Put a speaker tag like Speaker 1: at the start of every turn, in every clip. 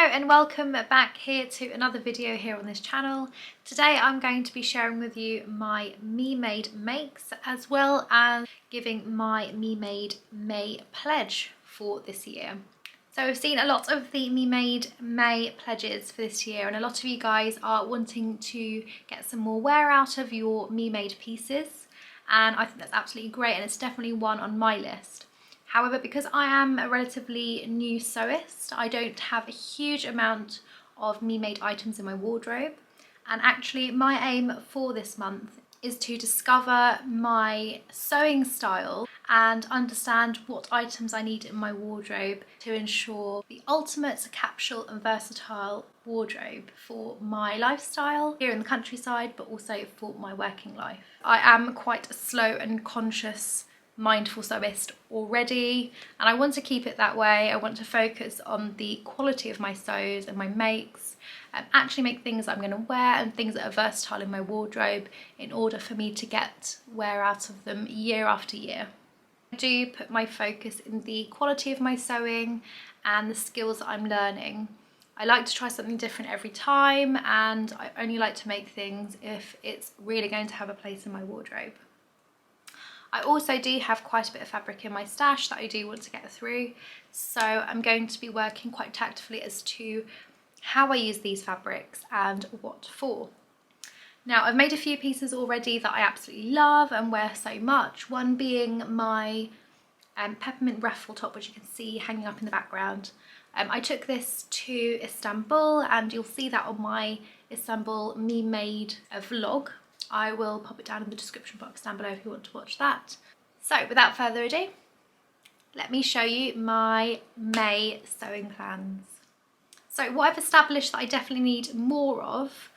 Speaker 1: Hello and welcome back here to another video here on this channel. Today I'm going to be sharing with you my Me Made makes as well as giving my Me Made May pledge for this year. So we've seen a lot of the Me Made May pledges for this year and a lot of you guys are wanting to get some more wear out of your Me Made pieces, and I think that's absolutely great and it's definitely one on my list. However, because I am a relatively new sewist, I don't have a huge amount of Me Made items in my wardrobe. And actually my aim for this month is to discover my sewing style and understand what items I need in my wardrobe to ensure the ultimate capsule and versatile wardrobe for my lifestyle here in the countryside, but also for my working life. I am quite a slow and conscious mindful sewist already, and I want to keep it that way. I want to focus on the quality of my sews and my makes and actually make things that I'm going to wear and things that are versatile in my wardrobe in order for me to get wear out of them year after year. I do put my focus in the quality of my sewing and the skills that I'm learning. I like to try something different every time, and I only like to make things if it's really going to have a place in my wardrobe. I also do have quite a bit of fabric in my stash that I do want to get through, so I'm going to be working quite tactfully as to how I use these fabrics and what for. Now, I've made a few pieces already that I absolutely love and wear so much, one being my peppermint ruffle top, which you can see hanging up in the background. I took this to Istanbul and you'll see that on my Istanbul Me Made vlog. I will pop it down in the description box down below if you want to watch that. So without further ado, let me show you my May sewing plans. So what I've established that I definitely need more of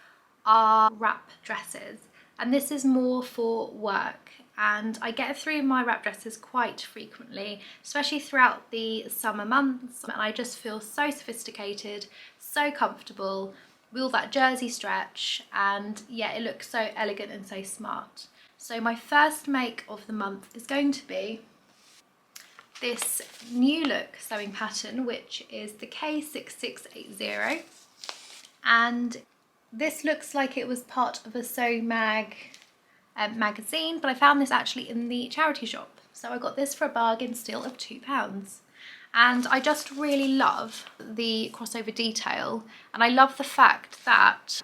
Speaker 1: are wrap dresses, and this is more for work, and I get through my wrap dresses quite frequently, especially throughout the summer months, and I just feel so sophisticated, so comfortable with all that jersey stretch, and yeah, it looks so elegant and so smart. So my first make of the month is going to be this new look sewing pattern, which is the K6680, and this looks like it was part of a Sewing Mag magazine, but I found this actually in the charity shop, so I got this for a bargain still of £2. And I just really love the crossover detail, and I love the fact that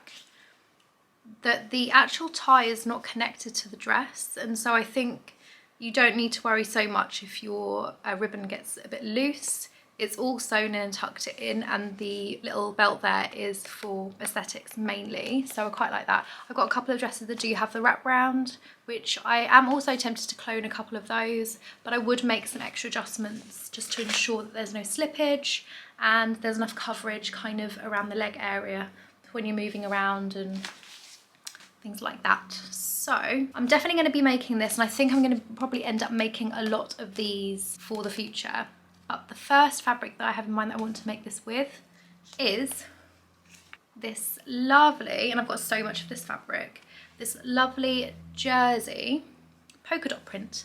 Speaker 1: the actual tie is not connected to the dress, and so I think you don't need to worry so much if your ribbon gets a bit loose. It's all sewn in and tucked it in, and the little belt there is for aesthetics mainly, so I quite like that. I've got a couple of dresses that do have the wraparound, which I am also tempted to clone a couple of those, but I would make some extra adjustments just to ensure that there's no slippage and there's enough coverage kind of around the leg area when you're moving around and things like that. So I'm definitely going to be making this, and I think I'm going to probably end up making a lot of these for the future. But the first fabric that I have in mind that I want to make this with is this lovely, and I've got so much of this fabric, this lovely jersey polka dot print.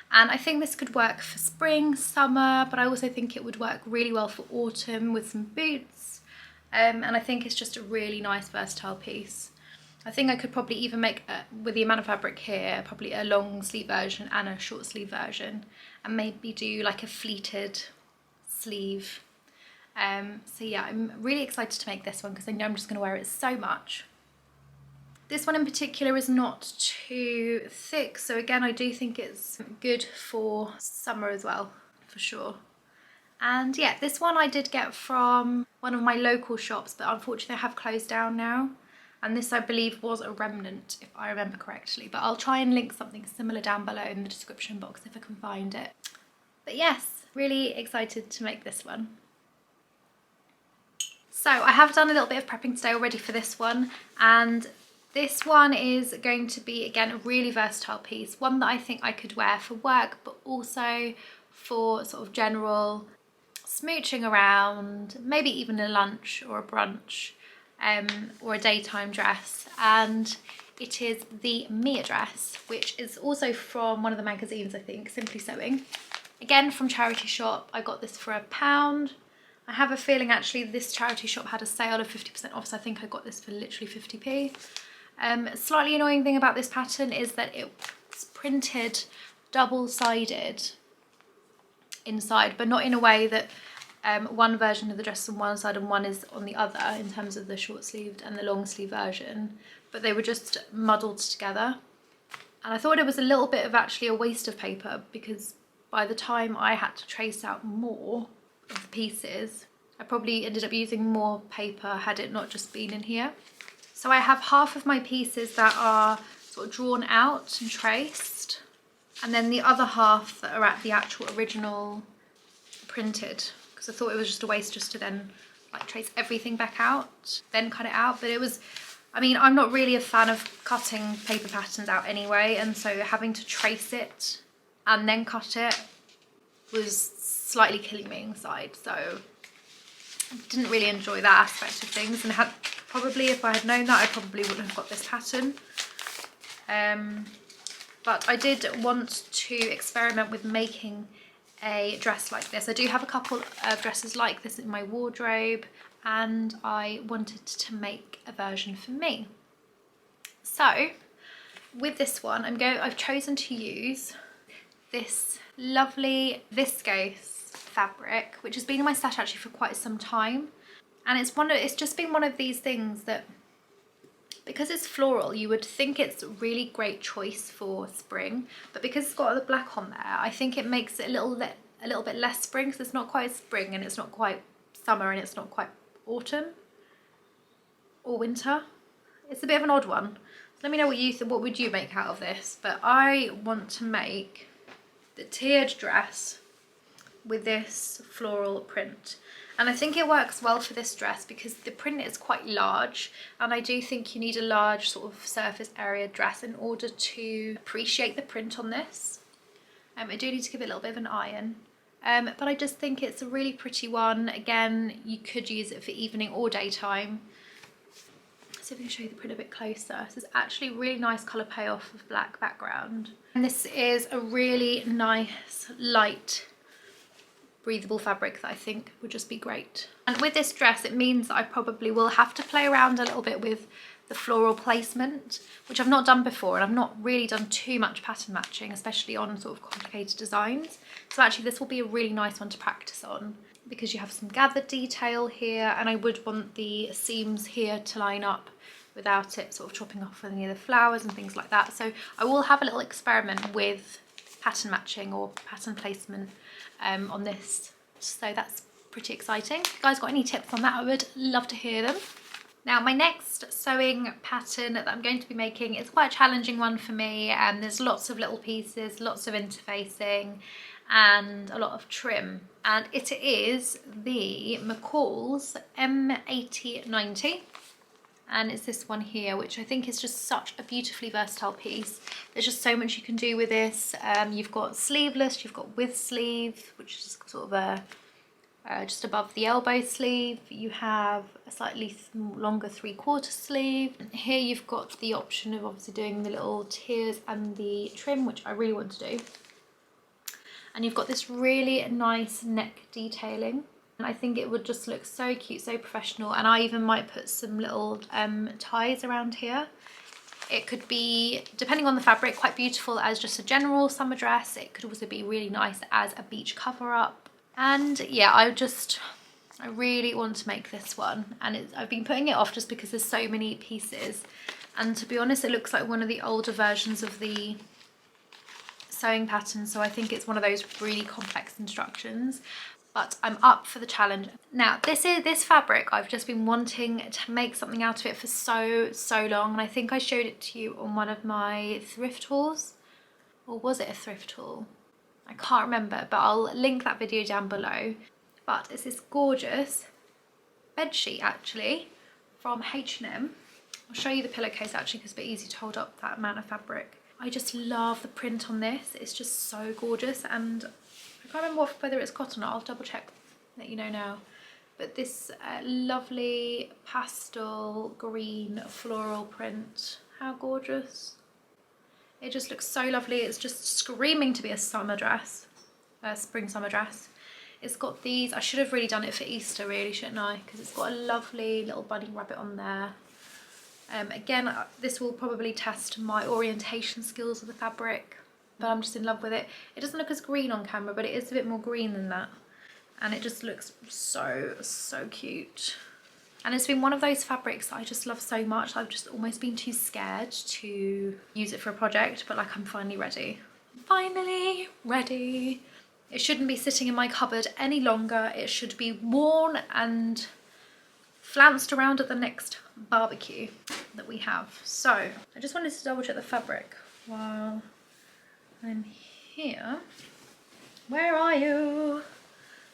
Speaker 1: And I think this could work for spring, summer, but I also think it would work really well for autumn with some boots. And I think it's just a really nice versatile piece. I think I could probably even make, with the amount of fabric here, probably a long sleeve version and a short sleeve version, and maybe do like a pleated sleeve. So yeah, I'm really excited to make this one because I know I'm just going to wear it so much. This one in particular is not too thick, so again I do think it's good for summer as well, for sure. And yeah, this one I did get from one of my local shops, but unfortunately they have closed down now. And this, I believe, was a remnant, if I remember correctly. But I'll try and link something similar down below in the description box if I can find it. But yes, really excited to make this one. So I have done a little bit of prepping today already for this one. And this one is going to be, again, a really versatile piece. One that I think I could wear for work, but also for sort of general smooching around, maybe even a lunch or a brunch. Or a daytime dress, and it is the Mia dress, which is also from one of the magazines, I think, Simply Sewing. Again, from charity shop. I got this for £1. I have a feeling actually this charity shop had a sale of 50% off, so I think I got this for literally 50p. Slightly annoying thing about this pattern is that it's printed double-sided inside, but not in a way that one version of the dress is on one side and one is on the other in terms of the short sleeved and the long sleeve version, but they were just muddled together. And I thought it was a little bit of actually a waste of paper, because by the time I had to trace out more of the pieces, I probably ended up using more paper had it not just been in here. So I have half of my pieces that are sort of drawn out and traced, and then the other half that are at the actual original printed, because I thought it was just a waste just to then like trace everything back out, then cut it out. But it was, I mean, I'm not really a fan of cutting paper patterns out anyway, and so having to trace it and then cut it was slightly killing me inside, so I didn't really enjoy that aspect of things. And probably if I had known that, I probably wouldn't have got this pattern. But I did want to experiment with making a dress like this. I do have a couple of dresses like this in my wardrobe, and I wanted to make a version for me. So with this one, I've chosen to use this lovely viscose fabric, which has been in my stash actually for quite some time, and it's just been one of these things that, because it's floral, you would think it's a really great choice for spring, but because it's got the black on there, I think it makes it a little bit less spring, because it's not quite spring and it's not quite summer and it's not quite autumn or winter. It's a bit of an odd one. So let me know what you think. What would you make out of this? But I want to make the tiered dress with this floral print, and I think it works well for this dress because the print is quite large, and I do think you need a large sort of surface area dress in order to appreciate the print on this. I do need to give it a little bit of an iron, but I just think it's a really pretty one. Again, you could use it for evening or daytime. See if I can show you the print a bit closer. This is actually really nice colour payoff of black background, and this is a really nice light breathable fabric that I think would just be great. And with this dress, it means that I probably will have to play around a little bit with the floral placement, which I've not done before, and I've not really done too much pattern matching, especially on sort of complicated designs. So actually this will be a really nice one to practice on, because you have some gathered detail here, and I would want the seams here to line up without it sort of chopping off any of the flowers and things like that. So I will have a little experiment with pattern matching or pattern placement on this, so that's pretty exciting. If you guys got any tips on that, I would love to hear them. Now my next sewing pattern that I'm going to be making is quite a challenging one for me, and there's lots of little pieces, lots of interfacing and a lot of trim, and it is the McCall's M8090. And it's this one here, which I think is just such a beautifully versatile piece. There's just so much you can do with this. You've got sleeveless, you've got with sleeve, which is sort of a just above the elbow sleeve. You have a slightly longer 3/4 sleeve. Here you've got the option of obviously doing the little tiers and the trim, which I really want to do. And you've got this really nice neck detailing. I think it would just look so cute, so professional, and I even might put some little ties around here. It could be, depending on the fabric, quite beautiful as just a general summer dress. It could also be really nice as a beach cover-up. And yeah, I really want to make this one, and I've been putting it off just because there's so many pieces, and to be honest, it looks like one of the older versions of the sewing pattern, so I think it's one of those really complex instructions. But I'm up for the challenge. Now this fabric, I've just been wanting to make something out of it for so long, and I think I showed it to you on one of my thrift hauls, or was it a thrift haul? I can't remember, but I'll link that video down below. But it's this gorgeous bedsheet actually from H&M. I'll show you the pillowcase actually because it's a bit easy to hold up that amount of fabric. I just love the print on this. It's just so gorgeous, and I can't remember whether it's cotton or not. I'll double check, let you know now. But this lovely pastel green floral print, how gorgeous. It just looks so lovely. It's just screaming to be a summer dress, a spring summer dress. It's got these, I should have really done it for Easter really, shouldn't I? Because it's got a lovely little bunny rabbit on there. Again, this will probably test my orientation skills of the fabric, but I'm just in love with it. It doesn't look as green on camera, but it is a bit more green than that. And it just looks so, so cute. And it's been one of those fabrics that I just love so much. I've just almost been too scared to use it for a project, but like I'm finally ready. Finally ready. It shouldn't be sitting in my cupboard any longer. It should be worn and flounced around at the next barbecue that we have. So I just wanted to double check the fabric while I'm here. Where are you?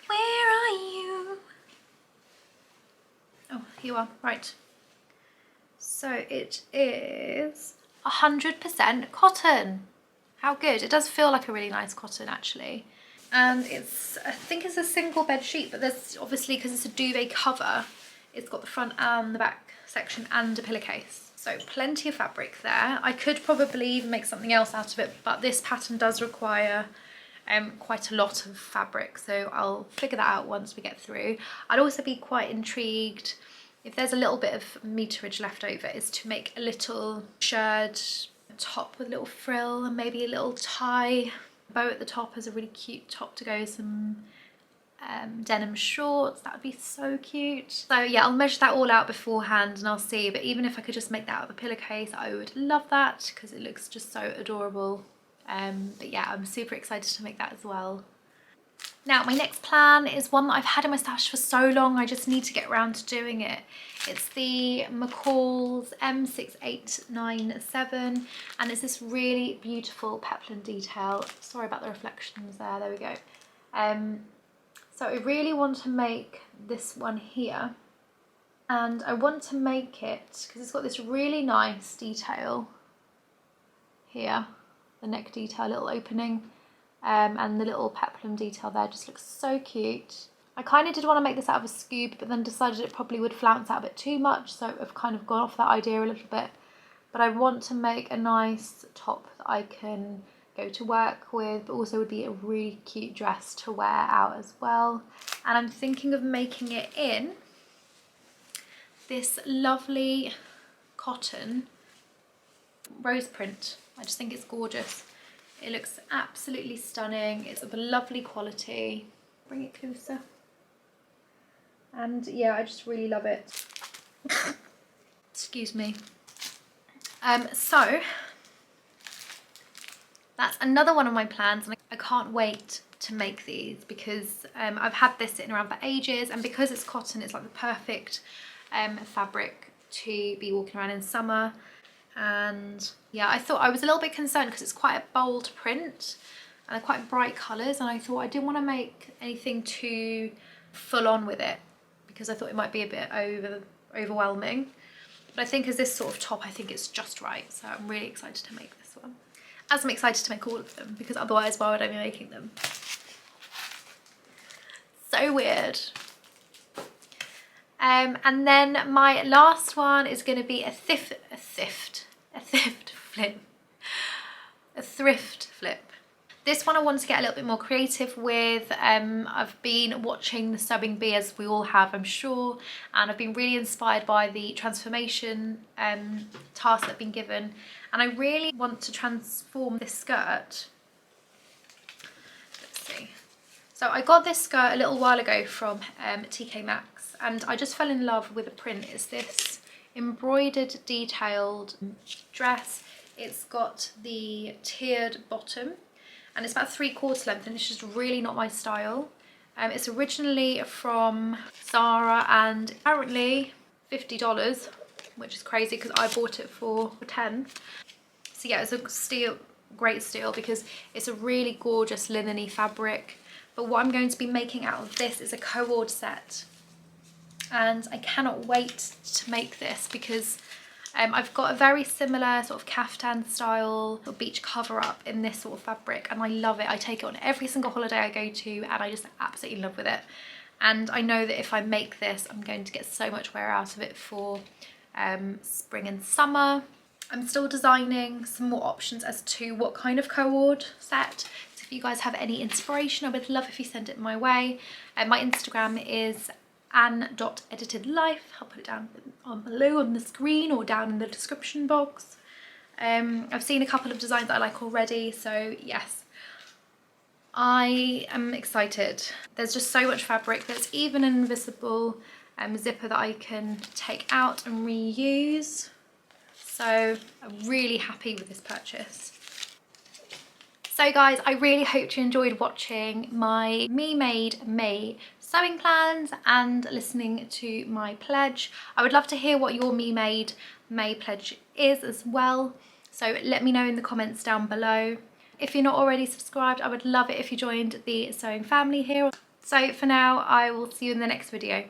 Speaker 1: Where are you? Oh, here you are. Right. So it is 100% cotton. How good. It does feel like a really nice cotton actually. And it's, I think it's a single bed sheet, but there's obviously, because it's a duvet cover, it's got the front and the back section and a pillowcase. So plenty of fabric there. I could probably even make something else out of it, but this pattern does require quite a lot of fabric, so I'll figure that out once we get through. I'd also be quite intrigued if there's a little bit of meterage left over, is to make a little shirred top with a little frill and maybe a little tie bow at the top as a really cute top to go with some denim shorts. That would be so cute. So yeah, I'll measure that all out beforehand and I'll see, but even if I could just make that out of a pillowcase, I would love that because it looks just so adorable. But yeah, I'm super excited to make that as well. Now my next plan is one that I've had in my stash for so long, I just need to get around to doing it. It's the McCall's M6897 and it's this really beautiful peplum detail. Sorry about the reflections there we go. So I really want to make this one here, and I want to make it because it's got this really nice detail here, the neck detail, little opening, and the little peplum detail there just looks so cute. I kind of did want to make this out of a scoop, but then decided it probably would flounce out a bit too much, so I've kind of gone off that idea a little bit. But I want to make a nice top that I can go to work with, but also would be a really cute dress to wear out as well. And I'm thinking of making it in this lovely cotton rose print. I just think it's gorgeous. It looks absolutely stunning. It's of a lovely quality. Bring it closer. And yeah, I just really love it. Excuse me. So that's another one of my plans, and I can't wait to make these because I've had this sitting around for ages, and because it's cotton, it's like the perfect fabric to be walking around in summer. And yeah, I thought I was a little bit concerned because it's quite a bold print and they're quite bright colours, and I thought I didn't want to make anything too full on with it because I thought it might be a bit overwhelming. But I think as this sort of top, I think it's just right, so I'm really excited to make this one. As I'm excited to make all of them, because otherwise why would I be making them? So weird. And then my last one is going to be a thrift flip. This one I want to get a little bit more creative with. I've been watching the Sewing Bee, as we all have, I'm sure, and I've been really inspired by the transformation tasks that have been given, and I really want to transform this skirt. Let's see. So I got this skirt a little while ago from TK Maxx, and I just fell in love with the print. It's this embroidered detailed dress. It's got the tiered bottom and it's about 3/4 length, and it's just really not my style. It's originally from Zara and apparently $50, which is crazy because I bought it for 10. So yeah, it's a steal, great steal, because it's a really gorgeous linen-y fabric. But what I'm going to be making out of this is a cord set, and I cannot wait to make this because I've got a very similar sort of caftan style beach cover up in this sort of fabric, and I love it. I take it on every single holiday I go to and I just absolutely love with it. And I know that if I make this, I'm going to get so much wear out of it for spring and summer. I'm still designing some more options as to what kind of cord set if you guys have any inspiration, I would love if you send it my way. My Instagram is ann.editedlife. I'll put it down on below on the screen or down in the description box. I've seen a couple of designs that I like already, so yes, I am excited. There's just so much fabric. There's even an invisible zipper that I can take out and reuse. So I'm really happy with this purchase. So guys, I really hope you enjoyed watching my Me Made May sewing plans and listening to my pledge. I would love to hear what your Me Made May pledge is as well. So let me know in the comments down below. If you're not already subscribed, I would love it if you joined the sewing family here. So for now, I will see you in the next video.